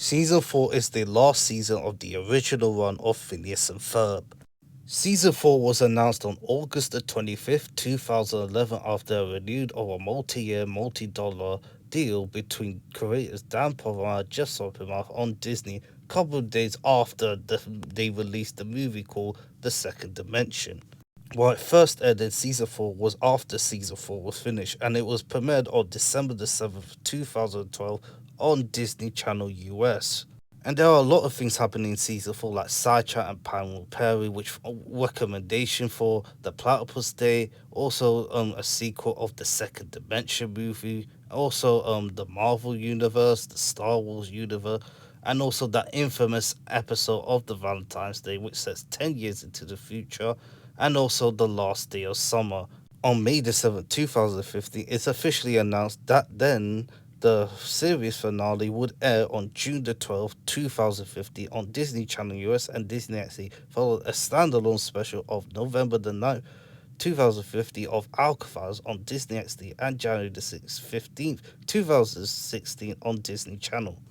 Season 4 is the last season of the original run of Phineas and Ferb. Season 4 was announced on August the 25th, 2011 after a renewed of a multi-year, multi-dollar deal between creators Dan Pavone and Jeff Sophomore on Disney a couple of days after they released the movie called The Second Dimension. While it first aired in Season 4 was after Season 4 was finished, and it was premiered on December the 7th, 2012 on Disney Channel US. And there are a lot of things happening in Season 4 like Sidetrack and Primal Perry, which recommendation for The Platypus Day, also a sequel of the Second Dimension movie, also the Marvel Universe, the Star Wars Universe, and also that infamous episode of the Valentine's Day, which sets 10 years into the future, and also The Last Day of Summer. On May the 7th, 2015, it's officially announced that then the series finale would air on June the 12th, 2015 on Disney Channel US and Disney XD, followed a standalone special of November the 9th, 2015 of Alcatraz on Disney XD and January the 6th, 15th, 2016 on Disney Channel.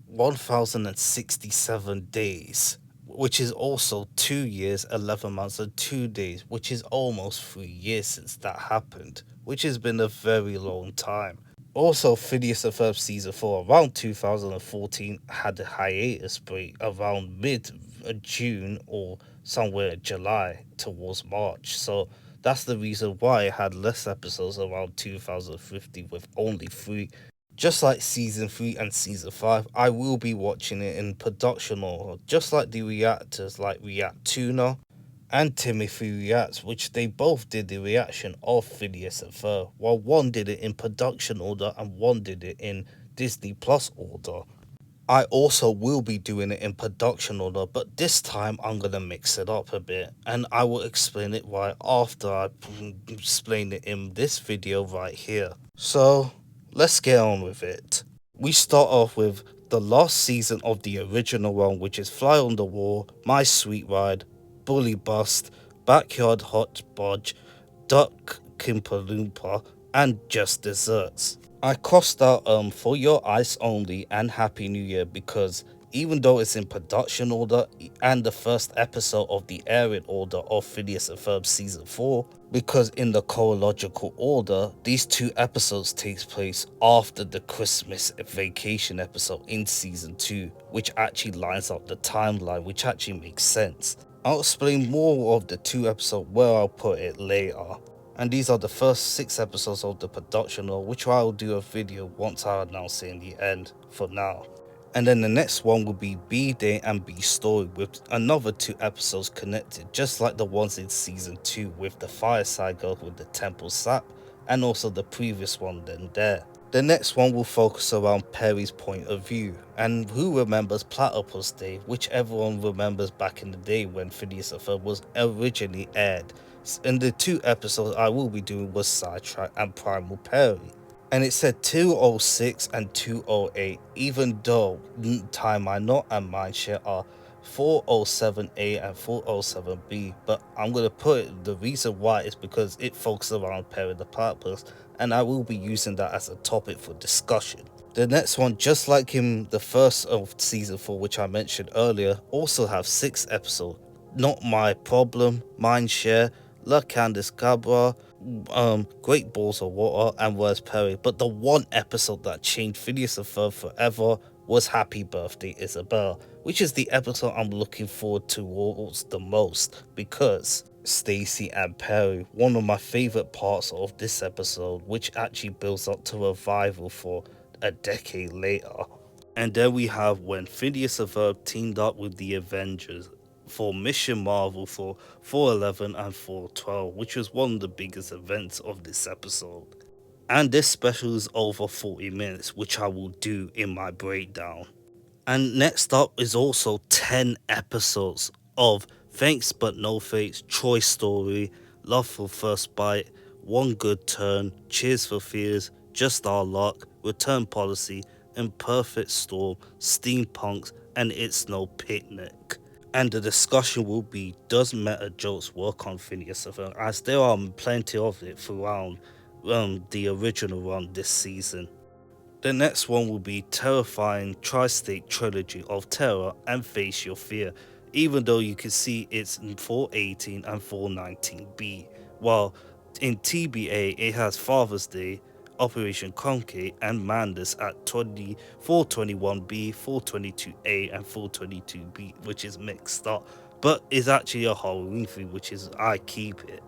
1067 days, which is also 2 years, 11 months, and 2 days, which is almost 3 years since that happened, which has been a very long time. Also, Phineas and Ferb season 4 around 2014 had a hiatus break around mid June or somewhere in July towards March. So that's the reason why it had less episodes around 2015 with only 3. Just like season 3 and season 5, I will be watching it in production order, just like the reactors like React Tuna and Timothy Reacts, which they both did the reaction of Phineas and Ferb, while one did it in production order and one did it in Disney Plus order. I also will be doing it in production order, but this time I'm gonna mix it up a bit, and I will explain it right after I explain it in this video right here. So, let's get on with it. We start off with the last season of the original one, which is Fly on the Wall, My Sweet Ride, Bully Bust, Backyard Hot Bodge, Duck Kimpaloompa, and Just Desserts. I crossed out For Your Eyes Only and Happy New Year because even though it's in production order and the first episode of the airing order of Phineas and Ferb season 4, because in the chronological order, these two episodes takes place after the Christmas vacation episode in season 2, which actually lines up the timeline, which actually makes sense. I'll explain more of the two episodes where I'll put it later. And these are the first 6 episodes of the production, or which I'll do a video once I announce it in the end for now. And then the next one will be B Day and B Story with another 2 episodes connected, just like the ones in season 2 with the Fireside Girl with the Temple Sap, and also the previous one then there. The next one will focus around Perry's point of view, and who remembers Platypus Day, which everyone remembers back in the day when Phineas and Ferb was originally aired. In the 2 episodes I will be doing was Sidetrack and Primal Perry. And it said 206 and 208, even though Time I Not and Mindshare are 407A and 407B, but I'm going to put it, the reason why is because it focuses around Perry the Platypus, and I will be using that as a topic for discussion. The next one, just like in the first of season 4, which I mentioned earlier, also have 6 episodes. Not My Problem, Mindshare, La Candice Cabra, Great Balls of Water, and Where's Perry. But the one episode that changed Phineas and Ferb forever was Happy Birthday Isabel, which is the episode I'm looking forward towards the most because Stacy and Perry, one of my favorite parts of this episode, which actually builds up to revival for a decade later. And then we have when Phineas and Ferb teamed up with the Avengers for Mission Marvel for 411 and 412, which was one of the biggest events of this episode. And this special is over 40 minutes, which I will do in my breakdown. And next up is also 10 episodes of Thanks But No Thanks, Troy Story, Love for First Bite, One Good Turn, Cheers for Fears, Just Our Luck, Return Policy, Imperfect Storm, Steampunks, and It's No Picnic. And the discussion will be, does meta jokes work on Phineas and Ferb, as there are plenty of it throughout the original run this season. The next one will be Terrifying Tri-State Trilogy of Terror and Face Your Fear, even though you can see it's in 418 and 419B, while in TBA it has Father's Day, Operation Concave, and Madness at 421B, 422A, and 422B, which is mixed up, but is actually a Halloween thing, which is I keep it.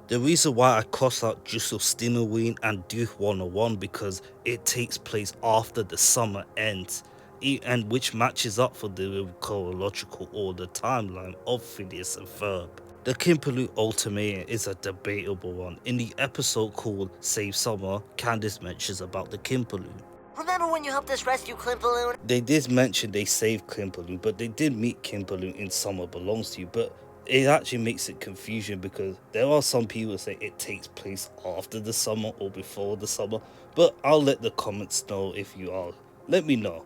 The reason why I cross out Jusselstinowen and Duke 101 because it takes place after the summer ends, and which matches up for the chronological order timeline of Phineas and Ferb. The Kimperley ultimatum is a debatable one. In the episode called Save Summer, Candace mentions about the Kimperley. Remember when you helped us rescue Klimpaloon? They did mention they saved Kimperley, but they did meet Kimperley in Summer Belongs to You, but it actually makes it confusing because there are some people who say it takes place after the summer or before the summer, but I'll let the comments know if you are. Let me know.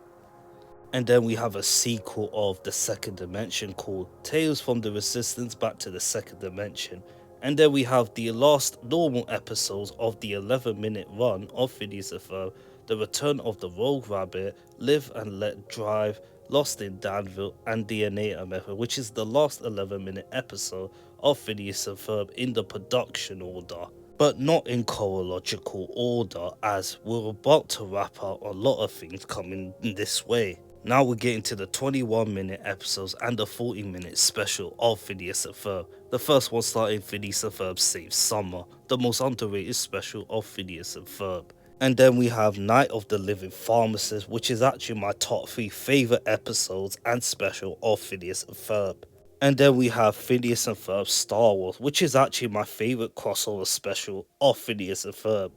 And then we have a sequel of The Second Dimension called Tales from the Resistance Back to the Second Dimension. And then we have the last normal episodes of the 11-minute run of Phineas and Ferb, The Return of the Rogue Rabbit, Live and Let Drive, Lost in Danville, and DNA Method, which is the last 11-minute episode of Phineas and Ferb in the production order, but not in chronological order, as we're about to wrap out a lot of things coming this way. Now we're getting to the 21-minute episodes and the 40-minute special of Phineas and Ferb. The first one starting Phineas and Ferb Save Summer, the most underrated special of Phineas and Ferb. And then we have Night of the Living Pharmacist, which is actually my top 3 favourite episodes and special of Phineas and Ferb. And then we have Phineas and Ferb Star Wars, which is actually my favourite crossover special of Phineas and Ferb.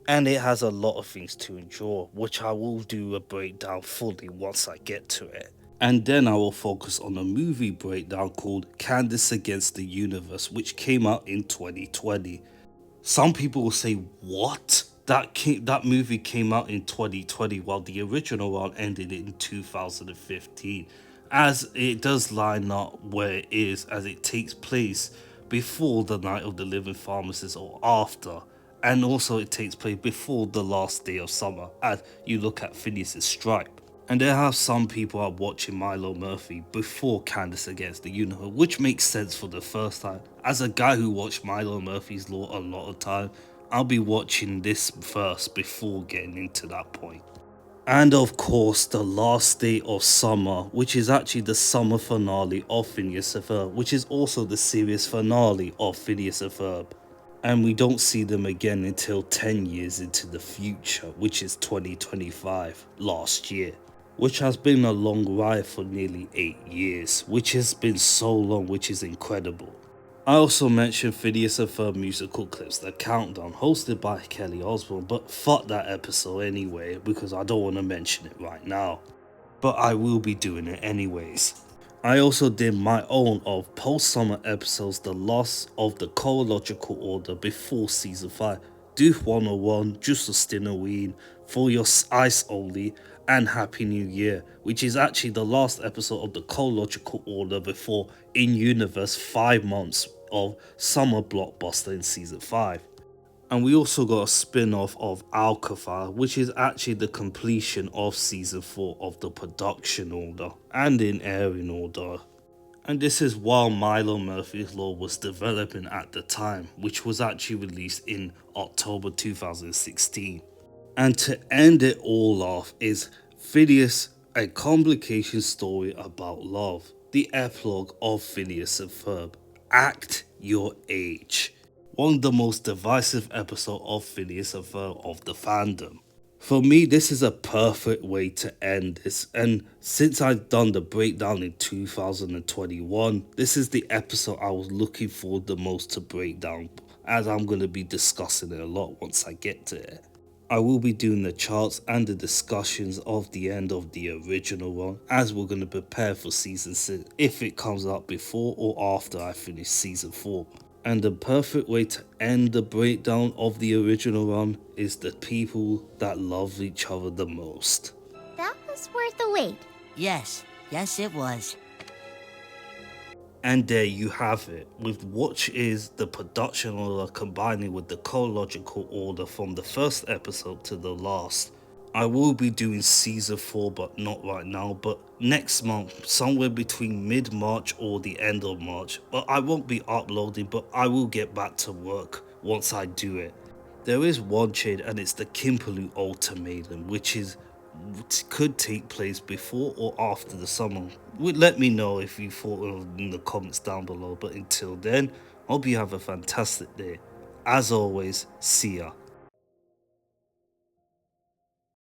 And it has a lot of things to endure, which I will do a breakdown fully once I get to it. And then I will focus on a movie breakdown called Candace Against the Universe, which came out in 2020. Some people will say, what? That movie came out in 2020 while the original one ended in 2015, as it does line up where it is, as it takes place before the Night of the Living Pharmacist or after, and also it takes place before the last day of summer, as you look at Phineas's stripe. And there are some people are watching Milo Murphy before Candace Against the Universe, which makes sense for the first time. As a guy who watched Milo Murphy's Law a lot of time, I'll be watching this first before getting into that point. And of course, the last day of summer, which is actually the summer finale of Phineas and Ferb, which is also the series finale of Phineas and Ferb. And we don't see them again until 10 years into the future, which is 2025, last year. Which has been a long ride for nearly 8 years, which has been so long, which is incredible. I also mentioned Phineas and Ferb musical clips, The Countdown, hosted by Kelly Osbourne, but fuck that episode anyway, because I don't want to mention it right now. But I will be doing it anyways. I also did my own of post-summer episodes, the last of the chronological order before season 5, Duke 101, Jusselstinowen, For Your Eyes Only, and Happy New Year, which is actually the last episode of the chronological order before in-universe 5 months of summer blockbuster in season 5. And we also got a spin-off of Alcatraz, which is actually the completion of season 4 of the production order and in airing order. And this is while Milo Murphy's Law was developing at the time, which was actually released in October 2016. And to end it all off is Phineas, A Complication Story About Love, the epilogue of Phineas and Ferb, Act Your Age. One of the most divisive episodes of Phineas and Ferb of the fandom. For me, this is a perfect way to end this, and since I've done the breakdown in 2021, this is the episode I was looking forward the most to break down, as I'm going to be discussing it a lot once I get to it. I will be doing the charts and the discussions of the end of the original one, as we're going to prepare for season 6 if it comes out before or after I finish season 4. And the perfect way to end the breakdown of the original run is the people that love each other the most. That was worth the wait. Yes, it was. And there you have it, with what is the production order combining with the chronological order from the first episode to the last. I will be doing season 4, but not right now, but next month, somewhere between mid-March or the end of March. But I won't be uploading, but I will get back to work once I do it. There is one change, and it's the Kimpaloo ultimatum, which could take place before or after the summer. Let me know if you thought of it in the comments down below. But until then, hope you have a fantastic day. As always, see ya.